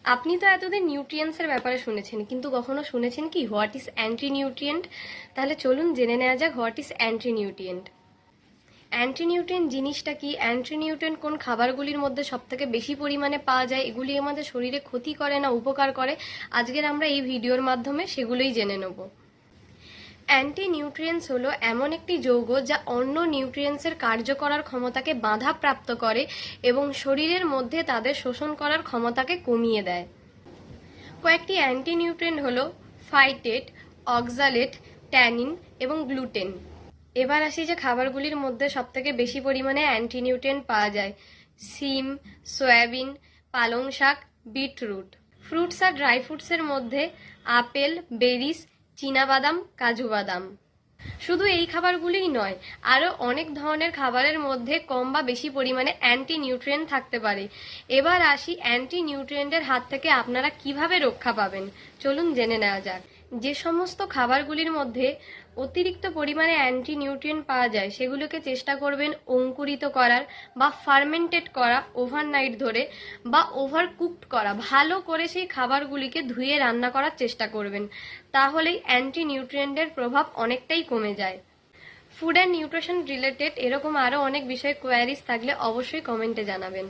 আপনি তো এতদিন নিউট্রিয়েন্টসের ব্যাপারে শুনেছেন, কিন্তু কখনো শুনেছেন কি হোয়াট ইজ অ্যান্টি নিউট্রিয়েন্ট? তাহলে চলুন জেনে নেওয়া যাক what is anti nutrient. Anti nutrient জিনিসটা কি, অ্যান্টি নিউট্রিয়েন্ট কোন খাবারগুলির মধ্যে সবথেকে বেশি পরিমাণে পাওয়া যায়, এগুলি আমাদের শরীরে ক্ষতি করে না উপকার করে, আজকের আমরা এই ভিডিওর মাধ্যমে সেগুলোই জেনে নেব। অ্যান্টি নিউট্রিয়েন্টস হলো এমন একটি যৌগ যা অন্য নিউট্রিয়েন্টসের কার্য করার ক্ষমতাকে বাধাপ্রাপ্ত করে এবং শরীরের মধ্যে তাদের শোষণ করার ক্ষমতাকে কমিয়ে দেয়। কয়েকটি অ্যান্টি নিউট্রিয়েন্ট হলো ফাইটেট, অক্সালেট, ট্যানিন এবং গ্লুটেন। এবার আসি যে খাবারগুলির মধ্যে সবথেকে বেশি পরিমাণে অ্যান্টি নিউট্রিয়েন্ট পাওয়া যায়। সিম, সয়াবিন, পালং শাক, বিটরুট। ফ্রুটস আর ড্রাই ফ্রুটসের মধ্যে আপেল, বেরিস, চীনাবাদাম, কাজু বাদাম। শুধু এই খাবারগুলিই নয়, আরও অনেক ধরনের খাবারের মধ্যে কম বা বেশি পরিমাণে অ্যান্টি নিউট্রিয়েন্ট থাকতে পারে। এবার আসি অ্যান্টি নিউট্রিয়েন্টের হাত থেকে আপনারা কিভাবে রক্ষা পাবেন, চলুন জেনে নেওয়া যাক। যে সমস্ত খাবারগুলির মধ্যে অতিরিক্ত পরিমাণে অ্যান্টি নিউট্রিয়েন্ট পাওয়া যায় সেগুলোকে চেষ্টা করবেন অঙ্কুরিত করার বা ফার্মেন্টেড করা ওভারনাইট ধরে, বা ওভার কুকড করা, ভালো করে সেই খাবারগুলিকে ধুয়ে রান্না করার চেষ্টা করবেন, তাহলেই অ্যান্টি নিউট্রিয়েন্টের প্রভাব অনেকটাই কমে যায়। ফুড অ্যান্ড নিউট্রিশন রিলেটেড এরকম আরও অনেক বিষয়ে কোয়ারিজ থাকলে অবশ্যই কমেন্টে জানাবেন।